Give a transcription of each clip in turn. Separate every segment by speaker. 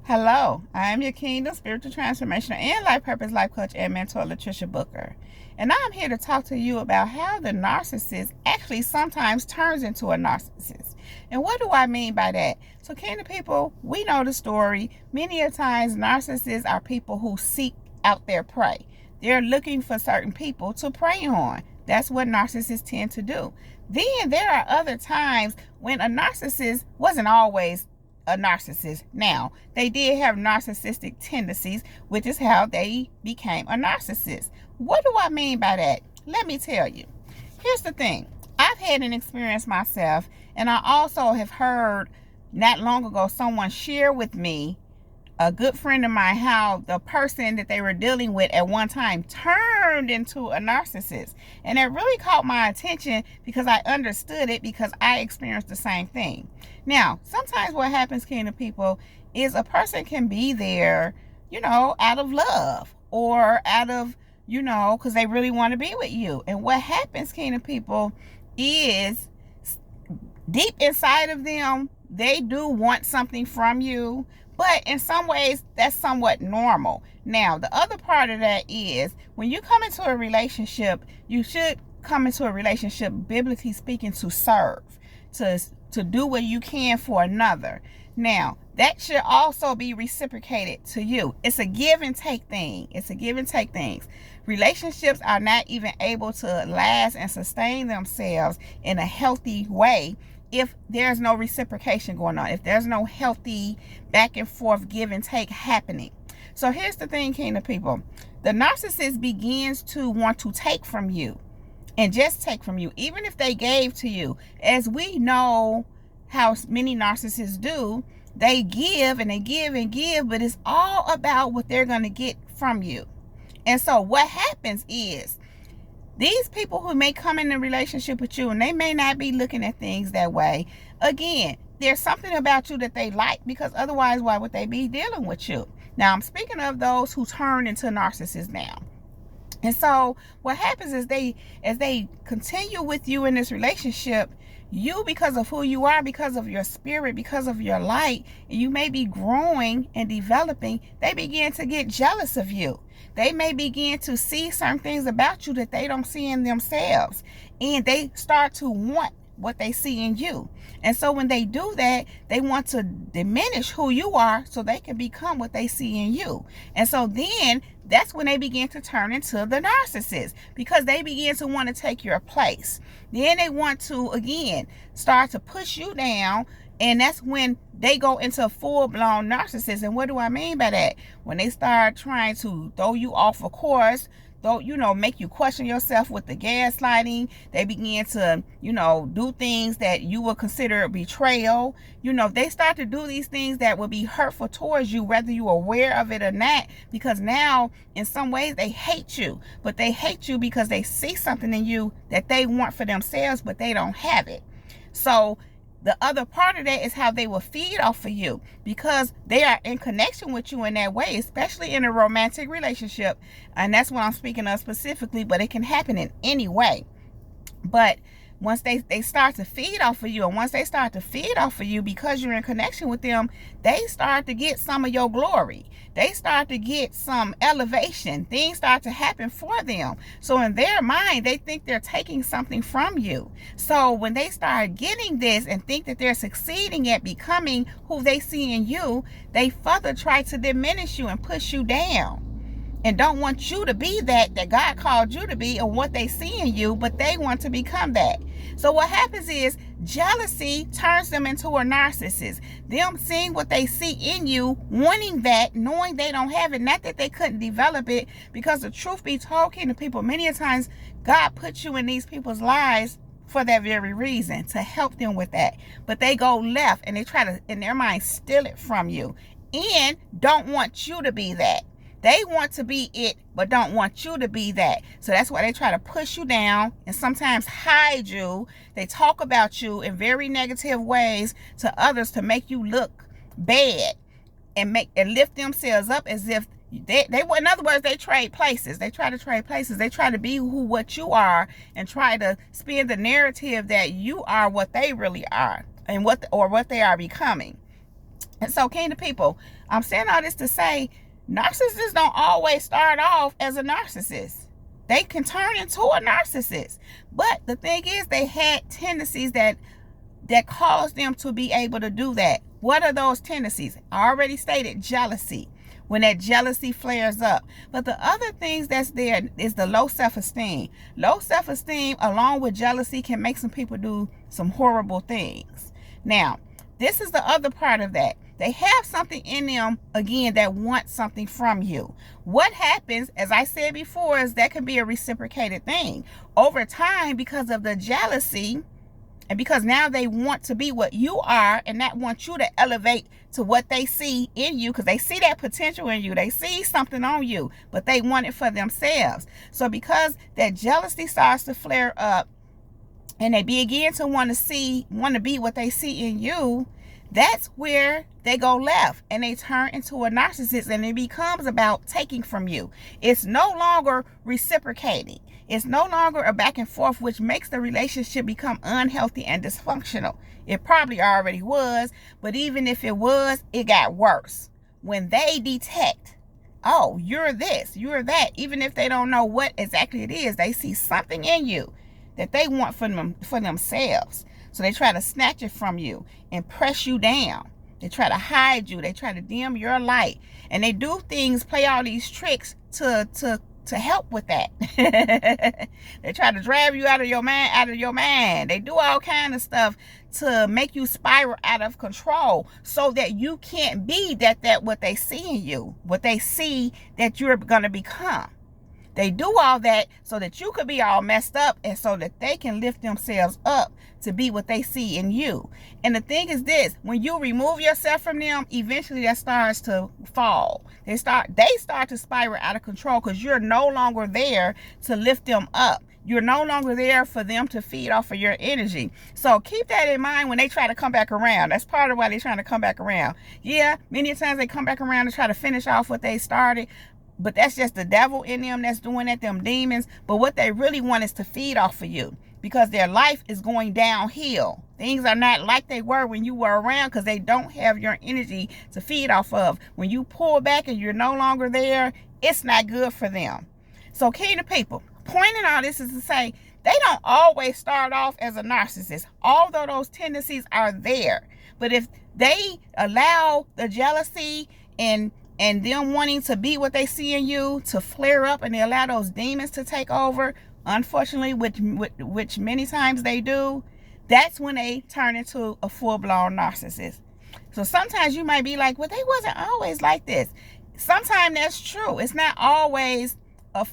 Speaker 1: Hello, I am your Kingdom Spiritual Transformational and Life Purpose Life Coach and Mentor, Latricia Booker. And I'm here to talk to you about how the narcissist actually sometimes turns into a narcissist. And what do I mean by that? So, Kingdom people, we know the story. Many a times, narcissists are people who seek out their prey. They're looking for certain people to prey on. That's what narcissists tend to do. Then there are other times when a narcissist wasn't always a narcissist. Now, they did have narcissistic tendencies, which is how they became a narcissist. What do I mean by that? Let me tell you. Here's the thing. I've had an experience myself, and I also have heard not long ago someone share with me, a good friend of mine, how the person that they were dealing with at one time turned into a narcissist. And it really caught my attention because I understood it, because I experienced the same thing. Now, sometimes what happens, Kingdom people, is a person can be there, out of love or out of, because they really want to be with you. And what happens, Kingdom people, is deep inside of them, they do want something from you. But in some ways, that's somewhat normal. Now, the other part of that is when you come into a relationship, you should come into a relationship, biblically speaking, to serve, to do what you can for another. Now, that should also be reciprocated to you. It's a give and take thing. It's a give and take things. Relationships are not even able to last and sustain themselves in a healthy way if there's no reciprocation going on, if there's no healthy back and forth give and take happening. So here's the thing, Kingdom people. The narcissist begins to want to take from you, and just take from you, even if they gave to you. As we know how many narcissists do, they give and they give and give, but it's all about what they're going to get from you. And so what happens is, these people who may come in a relationship with you, and they may not be looking at things that way. Again, there's something about you that they like, because otherwise, why would they be dealing with you? Now, I'm speaking of those who turn into narcissists now. And so what happens is as they continue with you in this relationship, you, because of who you are, because of your spirit, because of your light, and you may be growing and developing, they begin to get jealous of you. They may begin to see certain things about you that they don't see in themselves. And they start to want what they see in you. And so when they do that, they want to diminish who you are so they can become what they see in you. And so then that's when they begin to turn into the narcissist, because they begin to want to take your place. Then they want to, again, start to push you down. And that's when they go into full-blown narcissism. And what do I mean by that? When they start trying to throw you off a course, make you question yourself with the gaslighting. They begin to, do things that you would consider betrayal. They start to do these things that will be hurtful towards you, whether you're aware of it or not, because now, in some ways, they hate you. But they hate you because they see something in you that they want for themselves, but they don't have it. So the other part of that is how they will feed off of you, because they are in connection with you in that way, especially in a romantic relationship. And that's what I'm speaking of specifically, but it can happen in any way. But once they start to feed off of you, and once they start to feed off of you because you're in connection with them, they start to get some of your glory. They start to get some elevation. Things start to happen for them. So in their mind, they think they're taking something from you. So when they start getting this and think that they're succeeding at becoming who they see in you, they further try to diminish you and push you down, and don't want you to be that God called you to be, and what they see in you, but they want to become that. So what happens is, jealousy turns them into a narcissist. Them seeing what they see in you, wanting that, knowing they don't have it. Not that they couldn't develop it, because the truth be told, Kingdom people, many a times God puts you in these people's lives for that very reason, to help them with that. But they go left, and they try to, in their mind, steal it from you, and don't want you to be that. They want to be it, but don't want you to be that. So that's why they try to push you down and sometimes hide you. They talk about you in very negative ways to others to make you look bad, and lift themselves up as if they in other words, they trade places. They try to trade places. They try to be what you are, and try to spin the narrative that you are what they really are, and what they are becoming. And so, kingdom people, I'm saying all this to say, narcissists don't always start off as a narcissist. They can turn into a narcissist. But the thing is, they had tendencies that caused them to be able to do that. What are those tendencies? I already stated jealousy. When that jealousy flares up. But the other things that's there is the low self-esteem. Low self-esteem along with jealousy can make some people do some horrible things. Now, this is the other part of that. They have something in them, again, that wants something from you. What happens, as I said before, is that can be a reciprocated thing. Over time, because of the jealousy, and because now they want to be what you are and not want you to elevate to what they see in you, because they see that potential in you. They see something on you, but they want it for themselves. So because that jealousy starts to flare up and they begin to want to be what they see in you, that's where they go left and they turn into a narcissist, and it becomes about taking from you. It's no longer reciprocating. It's no longer a back and forth, which makes the relationship become unhealthy and dysfunctional. It probably already was, but even if it was, it got worse. When they detect, oh, you're this, you're that, even if they don't know what exactly it is, they see something in you that they want for themselves. So they try to snatch it from you and press you down. They try to hide you. They try to dim your light. And they do things, play all these tricks to help with that. They try to drive you out of your mind. They do all kind of stuff to make you spiral out of control so that you can't be that what they see in you, what they see that you're going to become. They do all that so that you could be all messed up and so that they can lift themselves up to be what they see in you. And the thing is this, when you remove yourself from them, eventually that starts to fall. They start to spiral out of control because you're no longer there to lift them up. You're no longer there for them to feed off of your energy. So keep that in mind when they try to come back around. That's part of why they're trying to come back around. Yeah, many times they come back around to try to finish off what they started. But that's just the devil in them that's doing that, them demons. But what they really want is to feed off of you because their life is going downhill. Things are not like they were when you were around because they don't have your energy to feed off of. When you pull back and you're no longer there, it's not good for them. So, kingdom people, pointing all this is to say they don't always start off as a narcissist, although those tendencies are there. But if they allow the jealousy and them wanting to be what they see in you to flare up, and they allow those demons to take over, unfortunately, which many times they do, that's when they turn into a full-blown narcissist. So sometimes you might be like, well, they wasn't always like this. Sometimes that's true. It's not always a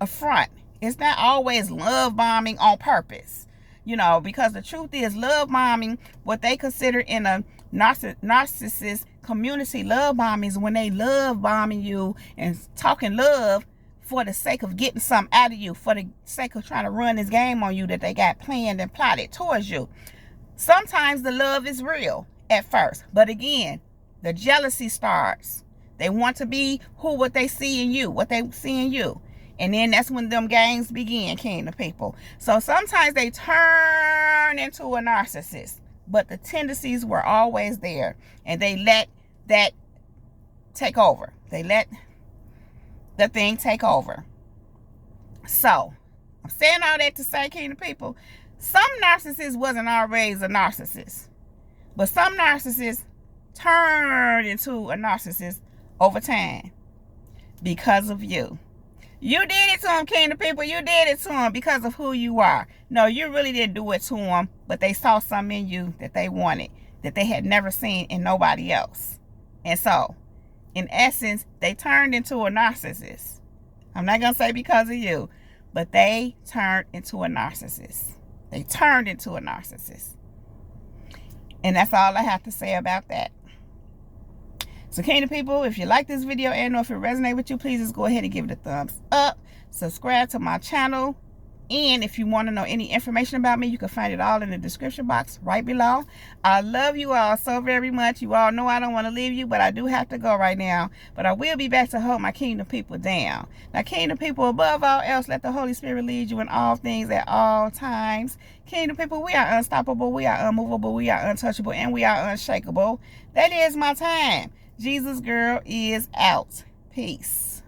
Speaker 1: front. It's not always love bombing on purpose. Because the truth is, love bombing, what they consider in a narcissist community, love bombing is when they love bombing you and talking love for the sake of getting something out of you, for the sake of trying to run this game on you that they got planned and plotted towards you. Sometimes the love is real at first, but again, the jealousy starts. They want to be what they see in you, what they see in you. And then that's when them games begin, kingdom people. So sometimes they turn into a narcissist, but the tendencies were always there. And they let that take over. They let the thing take over. So, I'm saying all that to say, kingdom people, some narcissists wasn't always a narcissist. But some narcissists turned into a narcissist over time because of you. You did it to them, kingdom people. You did it to them because of who you are. No, you really didn't do it to them, but they saw something in you that they wanted, that they had never seen in nobody else. And so, in essence, they turned into a narcissist. I'm not going to say because of you, but they turned into a narcissist. They turned into a narcissist. And that's all I have to say about that. So, kingdom people, if you like this video and or if it resonates with you, please just go ahead and give it a thumbs up. Subscribe to my channel. And if you want to know any information about me, you can find it all in the description box right below. I love you all so very much. You all know I don't want to leave you, but I do have to go right now. But I will be back to hold my kingdom people down. Now, kingdom people, above all else, let the Holy Spirit lead you in all things at all times. Kingdom people, we are unstoppable, we are unmovable, we are untouchable, and we are unshakable. That is my time. Jesus girl is out. Peace.